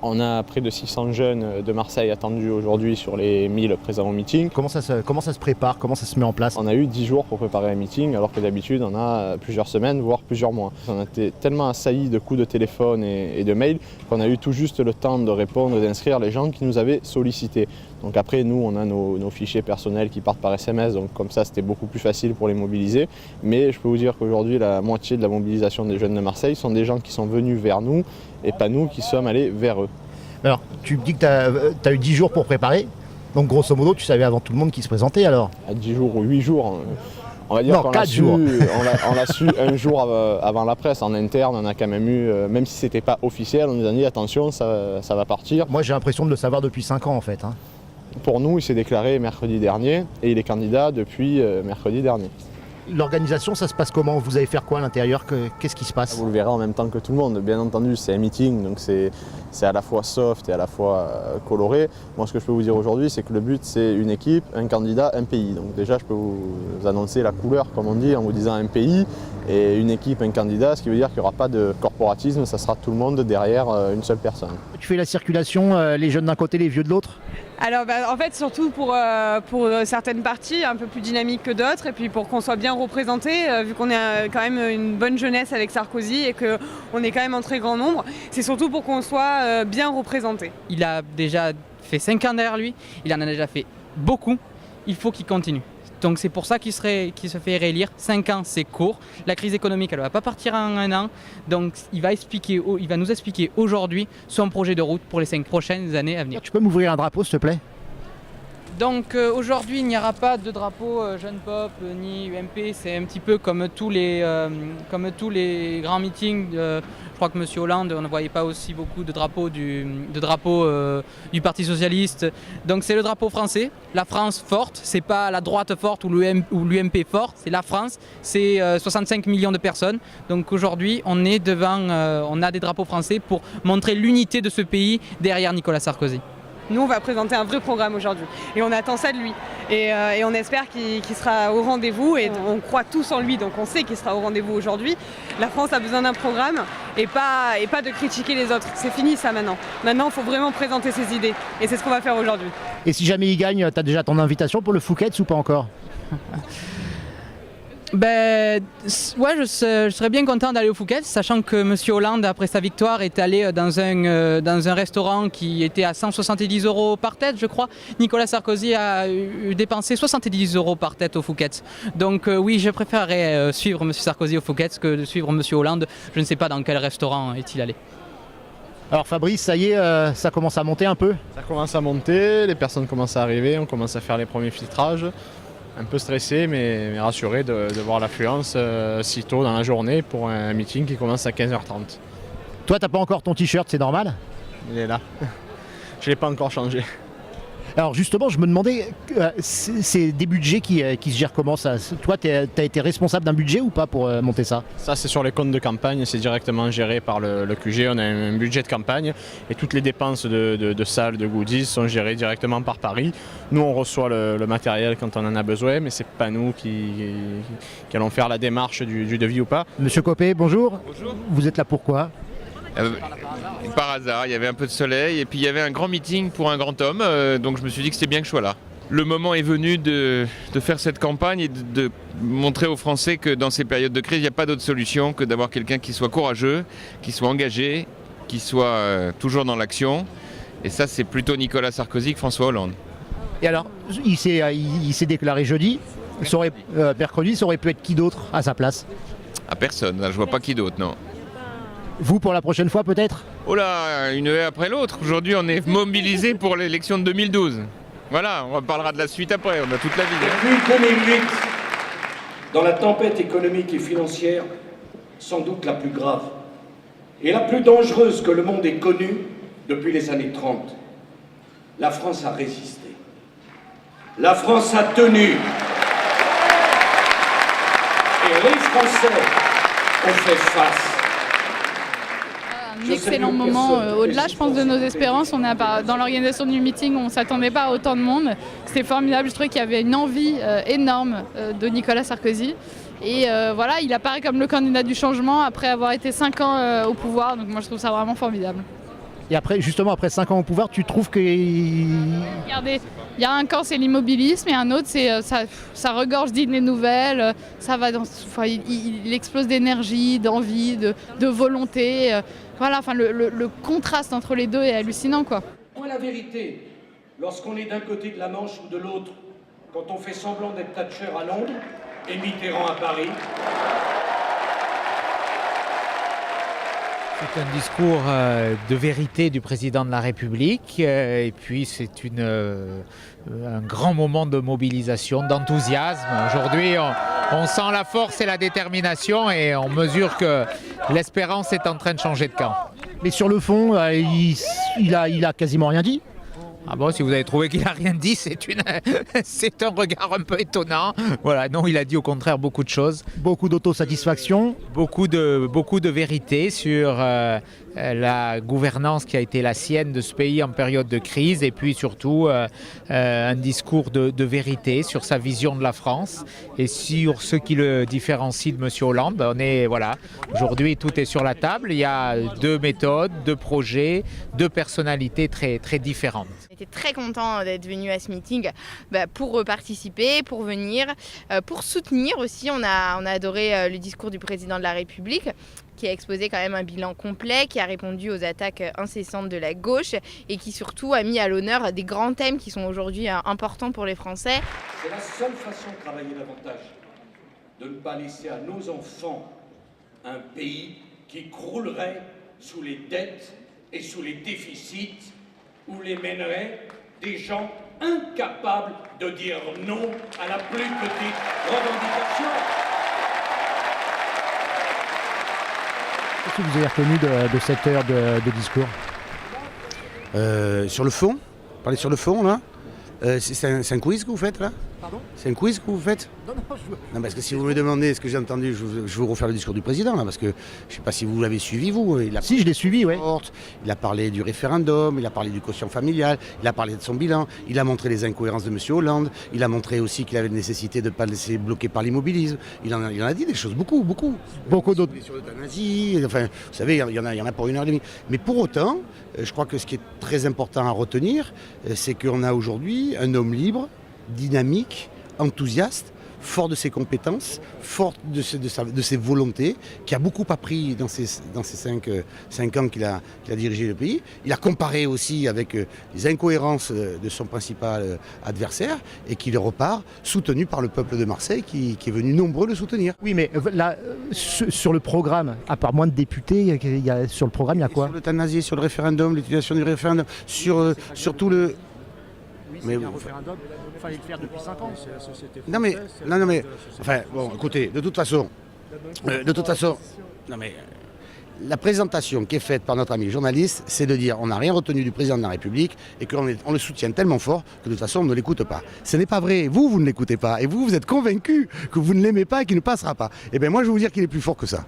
On a près de 600 jeunes de Marseille attendus aujourd'hui sur les 1000 présents au meeting. Comment ça se prépare? Comment ça se met en place? On a eu 10 jours pour préparer un meeting, alors que d'habitude on a plusieurs semaines, voire plusieurs mois. On a été tellement assaillis de coups de téléphone et de mails qu'on a eu tout juste le temps de répondre et d'inscrire les gens qui nous avaient sollicités. Donc après, nous, on a nos fichiers personnels qui partent par SMS, donc comme ça c'était beaucoup plus facile pour les mobiliser. Mais je peux vous dire qu'aujourd'hui, la moitié de la mobilisation des jeunes de Marseille sont des gens qui sont venus vers nous et pas nous qui sommes allés vers eux. Alors, tu me dis que tu as eu 10 jours pour préparer, donc grosso modo, tu savais avant tout le monde qui se présentait alors? À 10 jours ou 8 jours, on va dire qu'on l'a su, on l'a su un jour avant la presse. En interne, on a quand même eu, même si c'était pas officiel, on nous a dit attention, ça va partir. Moi j'ai l'impression de le savoir depuis 5 ans en fait. Pour nous, il s'est déclaré mercredi dernier et il est candidat depuis mercredi dernier. L'organisation, ça se passe comment? Vous allez faire quoi à l'intérieur? Qu'est-ce qui se passe? Vous le verrez en même temps que tout le monde, bien entendu, c'est un meeting, donc c'est à la fois soft et à la fois coloré. Moi, ce que je peux vous dire aujourd'hui, c'est que le but, c'est une équipe, un candidat, un pays. Donc déjà, je peux vous annoncer la couleur, comme on dit, en vous disant un pays et une équipe, un candidat, ce qui veut dire qu'il n'y aura pas de corporatisme, ça sera tout le monde derrière une seule personne. Tu fais la circulation, les jeunes d'un côté, les vieux de l'autre? Alors en fait surtout pour certaines parties un peu plus dynamiques que d'autres et puis pour qu'on soit bien représenté vu qu'on est quand même une bonne jeunesse avec Sarkozy et qu'on est quand même en très grand nombre, c'est surtout pour qu'on soit bien représenté. Il a déjà fait 5 ans derrière lui, il en a déjà fait beaucoup, il faut qu'il continue. Donc c'est pour ça qu'il se fait réélire. 5 ans, c'est court. La crise économique, elle ne va pas partir en un an. Donc il va nous expliquer aujourd'hui son projet de route pour les 5 prochaines années à venir. Tu peux m'ouvrir un drapeau, s'il te plaît? Donc aujourd'hui, il n'y aura pas de drapeau Jeune Pop ni UMP. C'est un petit peu comme tous les grands meetings. Je crois que M. Hollande, on ne voyait pas aussi beaucoup de drapeaux du Parti Socialiste. Donc c'est le drapeau français, la France forte. C'est pas la droite forte ou l'UMP fort, c'est la France. C'est 65 millions de personnes. Donc aujourd'hui, on est on a des drapeaux français pour montrer l'unité de ce pays derrière Nicolas Sarkozy. Nous, on va présenter un vrai programme aujourd'hui et on attend ça de lui. Et on espère qu'il sera au rendez-vous et on croit tous en lui, donc on sait qu'il sera au rendez-vous aujourd'hui. La France a besoin d'un programme et pas de critiquer les autres. C'est fini ça maintenant. Maintenant, il faut vraiment présenter ses idées et c'est ce qu'on va faire aujourd'hui. Et si jamais il gagne, tu as déjà ton invitation pour le Fouquet's ou pas encore? Ouais, je serais bien content d'aller au Fouquet's, sachant que M. Hollande, après sa victoire, est allé dans un restaurant qui était à 170 € par tête, je crois. Nicolas Sarkozy a dépensé 70 € par tête au Fouquet's. Donc oui, je préférerais suivre M. Sarkozy au Fouquet's que de suivre M. Hollande. Je ne sais pas dans quel restaurant est-il allé. Alors Fabrice, ça y est, ça commence à monter un peu? Ça commence à monter, les personnes commencent à arriver, on commence à faire les premiers filtrages. Un peu stressé mais rassuré de voir l'affluence si tôt dans la journée pour un meeting qui commence à 15h30. Toi, t'as pas encore ton t-shirt, c'est normal? Il est là. Je ne l'ai pas encore changé. Alors justement, je me demandais, c'est des budgets qui se gèrent comment ça? Toi, tu as été responsable d'un budget ou pas pour monter ça? Ça, c'est sur les comptes de campagne, c'est directement géré par le QG. On a un budget de campagne et toutes les dépenses de salles, de goodies sont gérées directement par Paris. Nous, on reçoit le matériel quand on en a besoin, mais c'est pas nous qui allons faire la démarche du devis ou pas. Monsieur Copé, bonjour. Bonjour. Vous êtes là pourquoi? Par hasard, il y avait un peu de soleil et puis il y avait un grand meeting pour un grand homme, donc je me suis dit que c'était bien que je sois là. Le moment est venu de faire cette campagne et de montrer aux Français que dans ces périodes de crise, il n'y a pas d'autre solution que d'avoir quelqu'un qui soit courageux, qui soit engagé, qui soit toujours dans l'action. Et ça, c'est plutôt Nicolas Sarkozy que François Hollande. Et alors, il s'est déclaré jeudi, mercredi, ça aurait pu être qui d'autre à sa place? À personne, là, je vois pas qui d'autre, non. Vous, pour la prochaine fois, peut-être? Oh là, une haie après l'autre. Aujourd'hui, on est mobilisé pour l'élection de 2012. Voilà, on parlera de la suite après, on a toute la vie. Depuis 2008, dans la tempête économique et financière, sans doute la plus grave et la plus dangereuse que le monde ait connue depuis les années 30, la France a résisté. La France a tenu. Et les Français ont fait face. Un excellent moment, au-delà je pense de nos espérances. Dans l'organisation du meeting, on ne s'attendait pas à autant de monde. C'était formidable, je trouvais qu'il y avait une envie énorme de Nicolas Sarkozy. Et voilà, il apparaît comme le candidat du changement après avoir été 5 ans au pouvoir. Donc moi je trouve ça vraiment formidable. Et après, justement, après 5 ans au pouvoir, tu trouves que... Regardez, il y a un camp, c'est l'immobilisme, et un autre, c'est ça regorge d'idées nouvelles, ça va il explose d'énergie, d'envie, de volonté. Voilà, enfin, le contraste entre les deux est hallucinant, quoi. Moi, la vérité, lorsqu'on est d'un côté de la Manche ou de l'autre, quand on fait semblant d'être Thatcher à Londres et Mitterrand à Paris... C'est un discours de vérité du président de la République et puis c'est un grand moment de mobilisation, d'enthousiasme. Aujourd'hui, on sent la force et la détermination et on mesure que l'espérance est en train de changer de camp. Mais sur le fond, il a quasiment rien dit. Ah bon, si vous avez trouvé qu'il n'a rien dit, c'est un regard un peu étonnant. Voilà, non, il a dit au contraire beaucoup de choses. Beaucoup d'autosatisfaction. Beaucoup de vérité sur la gouvernance qui a été la sienne de ce pays en période de crise et puis surtout un discours de vérité sur sa vision de la France et sur ce qui le différencie de M. Hollande. Aujourd'hui tout est sur la table, il y a 2 méthodes, 2 projets, 2 personnalités très, très différentes. J'étais très content d'être venu à ce meeting pour participer, pour venir, pour soutenir aussi. On a adoré le discours du président de la République qui a exposé quand même un bilan complet, qui a répondu aux attaques incessantes de la gauche et qui surtout a mis à l'honneur des grands thèmes qui sont aujourd'hui importants pour les Français. C'est la seule façon de travailler davantage, de ne pas laisser à nos enfants un pays qui croulerait sous les dettes et sous les déficits, où les mèneraient des gens incapables de dire non à la plus petite revendication. Qu'est-ce que vous avez retenu de cette heure de discours? Sur le fond, parler sur le fond là, c'est un quiz que vous faites là? Pardon? C'est un quiz que vous faites? Non, parce que si vous me demandez ce que j'ai entendu, je vais vous refaire le discours du président là, parce que je ne sais pas si vous l'avez suivi vous. Si, je l'ai suivi, oui. Il a parlé du référendum, il a parlé du quotient familial, il a parlé de son bilan, il a montré les incohérences de M. Hollande, il a montré aussi qu'il avait la nécessité de ne pas laisser bloquer par l'immobilisme. Il en a dit des choses, beaucoup. Beaucoup d'autres. Sur l'euthanasie, enfin, vous savez, il y en a pour 1h30. Mais pour autant, je crois que ce qui est très important à retenir, c'est qu'on a aujourd'hui un homme libre, dynamique, enthousiaste, fort de ses compétences, fort de ses volontés, qui a beaucoup appris dans ces 5 ans qu'il a dirigé le pays. Il a comparé aussi avec les incohérences de son principal adversaire et qu'il repart soutenu par le peuple de Marseille qui est venu nombreux le soutenir. Oui, mais là, sur le programme, à part moins de députés, sur le programme, il y a quoi? Sur l'euthanasie, sur le référendum, l'utilisation du référendum, sur tout le... Oui, mais le référendum, il fallait le faire depuis 5 ans. C'est la société française. Non, mais, enfin, bon, écoutez, de toute façon, non mais, la présentation qui est faite par notre ami journaliste, c'est de dire on n'a rien retenu du président de la République et qu'on le soutient tellement fort que de toute façon on ne l'écoute pas. Ce n'est pas vrai, vous ne l'écoutez pas et vous êtes convaincus que vous ne l'aimez pas et qu'il ne passera pas. Eh bien moi je vais vous dire qu'il est plus fort que ça.